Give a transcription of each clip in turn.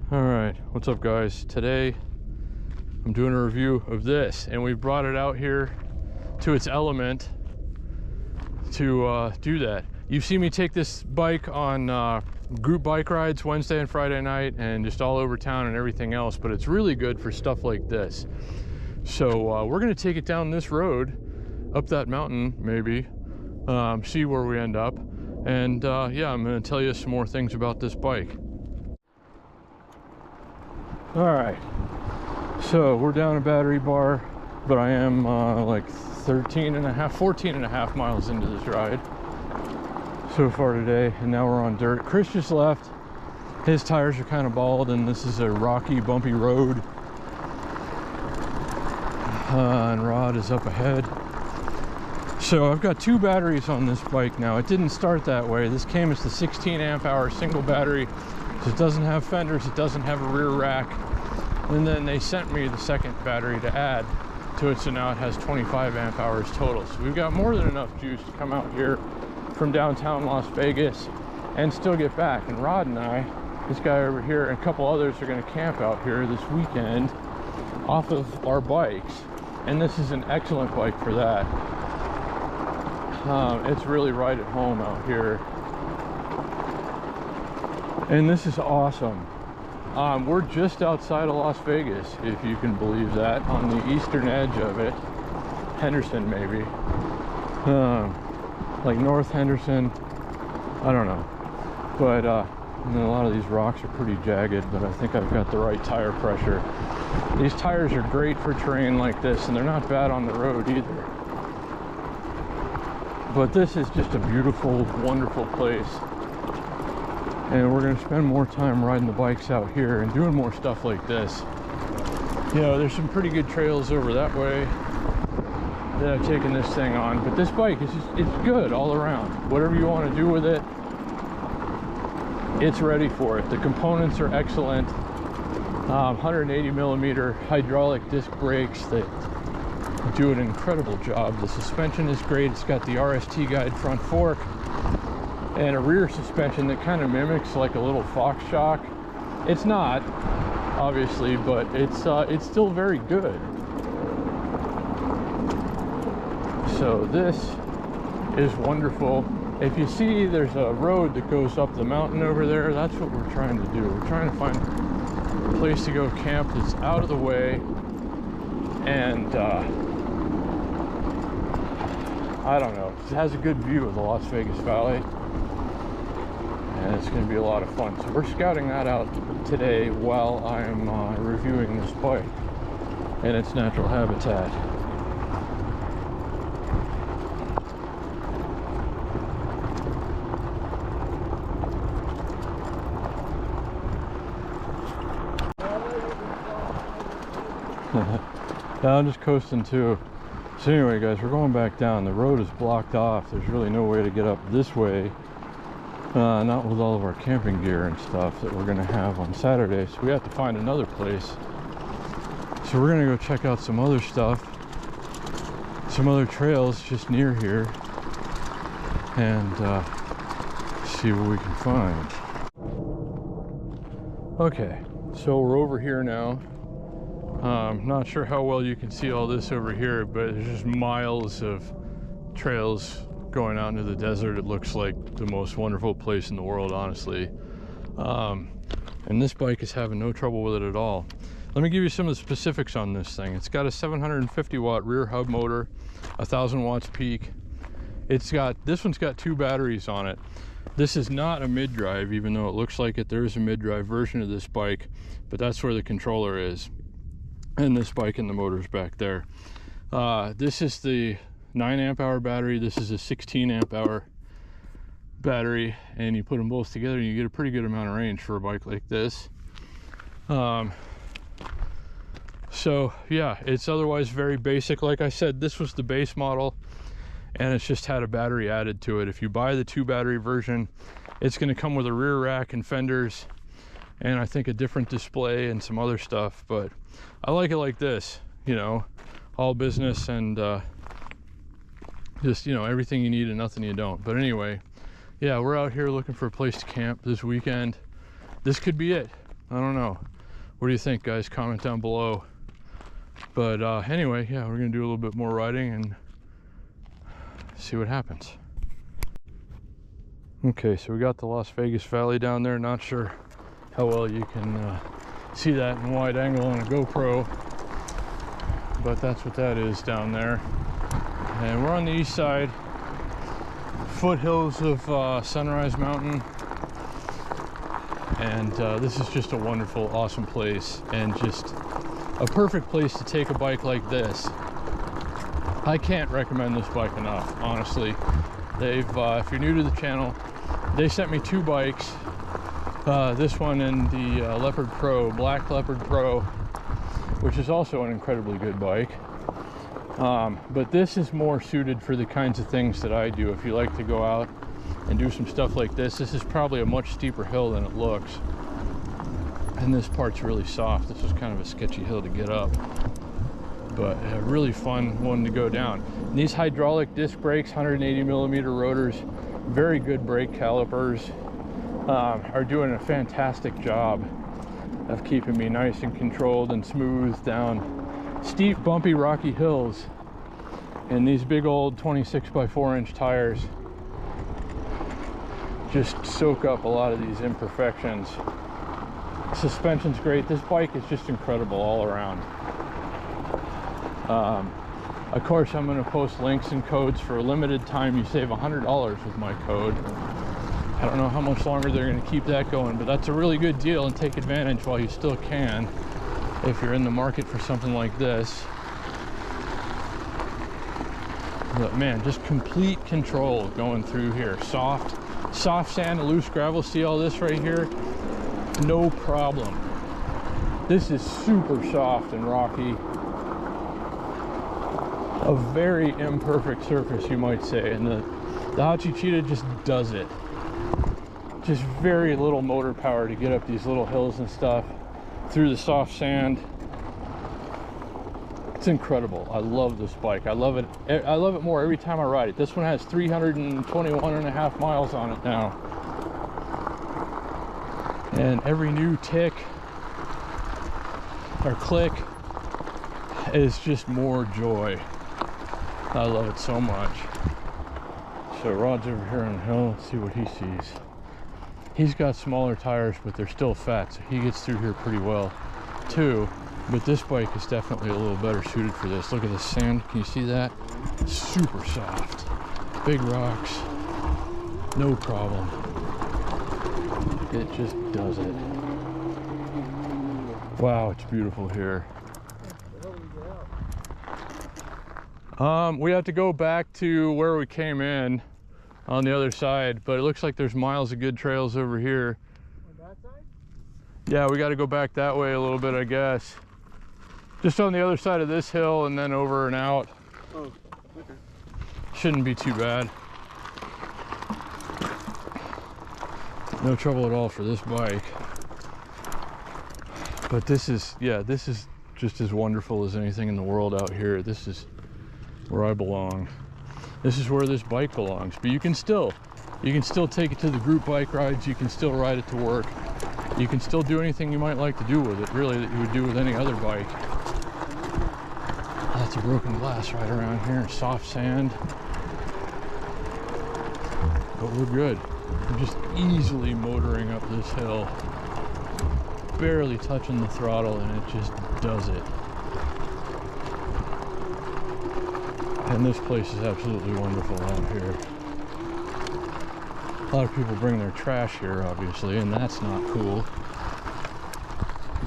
All right, what's up guys? Today I'm doing a review of this, and we brought it out here to its element to do that. You've seen me take this bike on group bike rides Wednesday and Friday night and just all over town and everything else, but it's really good for stuff like this. So we're gonna take it down this road, up that mountain maybe, see where we end up, and yeah, I'm gonna tell you some more things about this bike. All right, so we're down a battery bar, but I am like 14 and a half miles into this ride so far today, and now we're on dirt. Chris just left. His tires are kind of bald, and this is a rocky, bumpy road. And Rod is up ahead. So I've got two batteries on this bike now. It didn't start that way. This came as the 16 amp hour single battery. So it doesn't have fenders, it doesn't have a rear rack. And then they sent me the second battery to add to it, so now it has 25 amp hours total. So we've got more than enough juice to come out here from downtown Las Vegas and still get back. And Rod and I, this guy over here, and a couple others are gonna camp out here this weekend off of our bikes. And this is an excellent bike for that. It's really right at home out here. And this is awesome. We're just outside of Las Vegas, if you can believe that, on the eastern edge of it. Henderson, maybe. Like North Henderson, I don't know. But a lot of these rocks are pretty jagged, but I think I've got the right tire pressure. These tires are great for terrain like this, and they're not bad on the road either. But this is just a beautiful, wonderful place. And we're gonna spend more time riding the bikes out here and doing more stuff like this. You know, there's some pretty good trails over that way that I've taken this thing on, but this bike is just, it's good all around. Whatever you want to do with it, it's ready for it. The components are excellent. 180 millimeter hydraulic disc brakes that do an incredible job. The suspension is great. It's got the RST guide front fork and a rear suspension that kind of mimics like a little Fox shock. It's not, obviously, but it's still very good. So this is wonderful. If you see there's a road that goes up the mountain over there, that's what we're trying to do. We're trying to find a place to go camp that's out of the way, and I don't know, it has a good view of the Las Vegas Valley, and it's going to be a lot of fun. So we're scouting that out today while I'm reviewing this bike and its natural habitat. Now I'm just coasting too. So anyway guys, we're going back down. The road is blocked off. There's really no way to get up this way. Not with all of our camping gear and stuff that we're gonna have on Saturday. So we have to find another place. So we're gonna go check out some other stuff, some other trails just near here, and see what we can find. Okay, so we're over here now. Not sure how well you can see all this over here, but there's just miles of trails going out into the desert. It looks like the most wonderful place in the world, honestly. And this bike is having no trouble with it at all. Let me give you some of the specifics on this thing. It's got a 750 watt rear hub motor, 1000 watts peak. This one's got two batteries on it. This is not a mid-drive, even though it looks like it. There is a mid-drive version of this bike, but that's where the controller is. And this bike and the motor's back there. This is the 9 amp hour battery. This is a 16 amp hour battery, and you put them both together and you get a pretty good amount of range for a bike like this. So yeah, it's otherwise very basic. Like I said, this was the base model, and it's just had a battery added to it. If you buy the 2 battery version, it's going to come with a rear rack and fenders, and I think a different display and some other stuff. But I like it like this, you know, all business and just, you know, everything you need and nothing you don't. But anyway, yeah, we're out here looking for a place to camp this weekend. This could be it. I don't know. What do you think, guys? Comment down below. But anyway, yeah, we're gonna do a little bit more riding and see what happens. Okay, so we got the Las Vegas Valley down there. Not sure how well you can see that in wide angle on a GoPro, but that's what that is down there. And we're on the east side, foothills of Sunrise Mountain. And this is just a wonderful, awesome place, and just a perfect place to take a bike like this. I can't recommend this bike enough, honestly. They've, if you're new to the channel, they sent me 2 bikes. This one and the Leopard Pro, Black Leopard Pro, which is also an incredibly good bike. But this is more suited for the kinds of things that I do. If you like to go out and do some stuff like this, this is probably a much steeper hill than it looks. And this part's really soft. This is kind of a sketchy hill to get up, but a really fun one to go down. And these hydraulic disc brakes, 180mm rotors, very good brake calipers, are doing a fantastic job of keeping me nice and controlled and smooth down steep, bumpy, rocky hills. And these big old 26x4" tires just soak up a lot of these imperfections. Suspension's great. This bike is just incredible all around. Of course, I'm going to post links and codes. For a limited time, you save $100 with my code. I don't know how much longer they're going to keep that going, but that's a really good deal, and take advantage while you still can if you're in the market for something like this. But man, just complete control going through here. Soft sand, loose gravel. See all this right here? No problem. This is super soft and rocky. A very imperfect surface, you might say, and the HAOQI Cheetah just does it. Just very little motor power to get up these little hills and stuff through the soft sand. It's incredible. I love this bike. I love it more every time I ride it. This one has 321.5 miles on it now. And every new tick or click is just more joy. I love it so much. So Rod's over here on the hill. Let's see what he sees. He's got smaller tires, but they're still fat, so he gets through here pretty well too. But this bike is definitely a little better suited for this. Look at the sand. Can you see that? Super soft. Big rocks. No problem. It just does it. Wow, it's beautiful here. We have to go back to where we came in on the other side, but it looks like there's miles of good trails over here. On that side? Yeah, we got to go back that way a little bit, I guess. Just on the other side of this hill and then over and out. Oh, okay. Shouldn't be too bad. No trouble at all for this bike. But this is, yeah, this is just as wonderful as anything in the world out here. This is where I belong. This is where this bike belongs. But you can still take it to the group bike rides. You can still ride it to work. You can still do anything you might like to do with it, really, that you would do with any other bike. Lots of broken glass right around here, soft sand. But we're good. We're just easily motoring up this hill. Barely touching the throttle, and it just does it. And this place is absolutely wonderful out here. A lot of people bring their trash here, obviously, and that's not cool.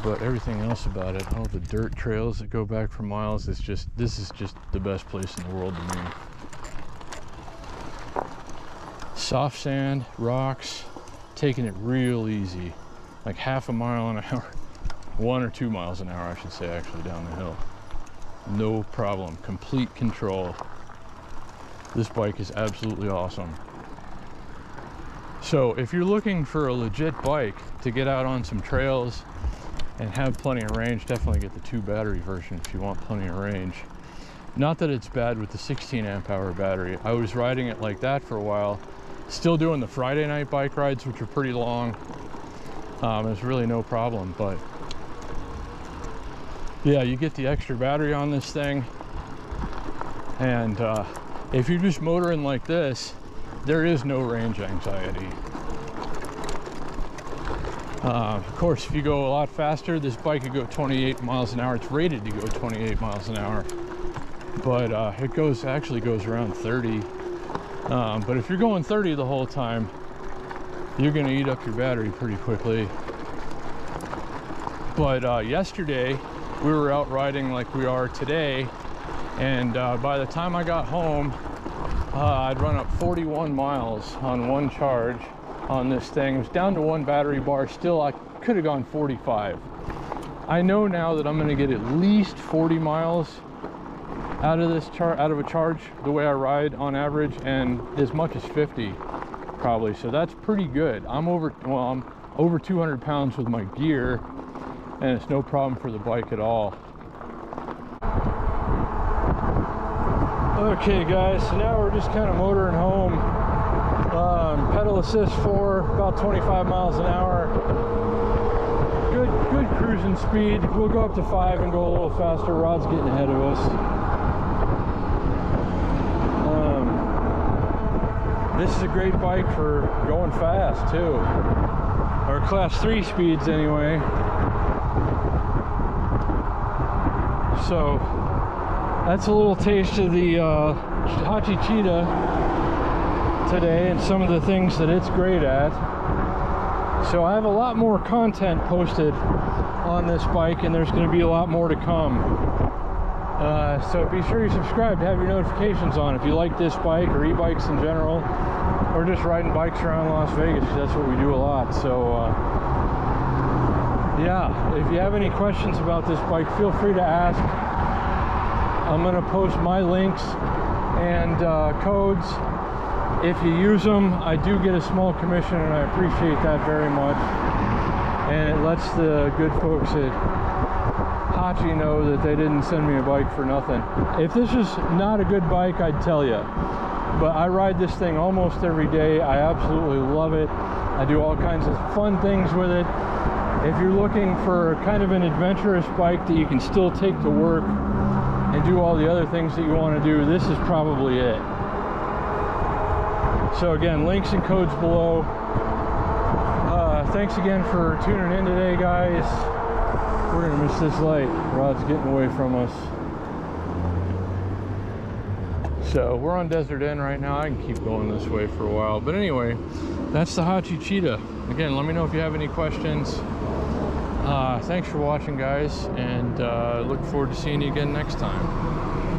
But everything else about it, all the dirt trails that go back for miles, this is just the best place in the world to me. Soft sand, rocks, taking it real easy. Like half a mile an hour, 1 or 2 miles an hour, I should say, actually, down the hill. No problem, complete control. This bike is absolutely awesome. So if you're looking for a legit bike to get out on some trails and have plenty of range, definitely get the 2 battery version if you want plenty of range. Not that it's bad with the 16 amp hour battery. I was riding it like that for a while, still doing the Friday night bike rides, which are pretty long. It's really no problem. But yeah, you get the extra battery on this thing, and if you're just motoring like this, there is no range anxiety. Of course, if you go a lot faster, this bike could go 28 miles an hour. It's rated to go 28 miles an hour, but it actually goes around 30. But if you're going 30 the whole time, you're going to eat up your battery pretty quickly. But yesterday, we were out riding like we are today, and by the time I got home, I'd run up 41 miles on one charge on this thing. It was down to one battery bar. Still, I could have gone 45. I know now that I'm going to get at least 40 miles out of a charge the way I ride on average, and as much as 50 probably. So that's pretty good. I'm over 200 pounds with my gear, and it's no problem for the bike at all. Okay guys, so now we're just kind of motoring home. Pedal assist 4, about 25 miles an hour. Good cruising speed. We'll go up to 5 and go a little faster. Rod's getting ahead of us. This is a great bike for going fast too, or class 3 speeds anyway. So that's a little taste of the HAOQI Cheetah today and some of the things that it's great at. So I have a lot more content posted on this bike, and there's going to be a lot more to come. So be sure you subscribe to have your notifications on if you like this bike or e-bikes in general, or just riding bikes around Las Vegas. That's what we do a lot. So yeah, if you have any questions about this bike, feel free to ask. I'm going to post my links and codes. If you use them, I do get a small commission, and I appreciate that very much. And it lets the good folks at HAOQI know that they didn't send me a bike for nothing. If this is not a good bike, I'd tell you. But I ride this thing almost every day. I absolutely love it. I do all kinds of fun things with it. If you're looking for kind of an adventurous bike that you can still take to work and do all the other things that you want to do, this is probably it. So again, links and codes below. Thanks again for tuning in today, guys. We're gonna miss this light. Rod's getting away from us. So we're on Desert End right now. I can keep going this way for a while. But anyway, that's the HAOQI Cheetah. Again, let me know if you have any questions. Thanks for watching, guys, and look forward to seeing you again next time.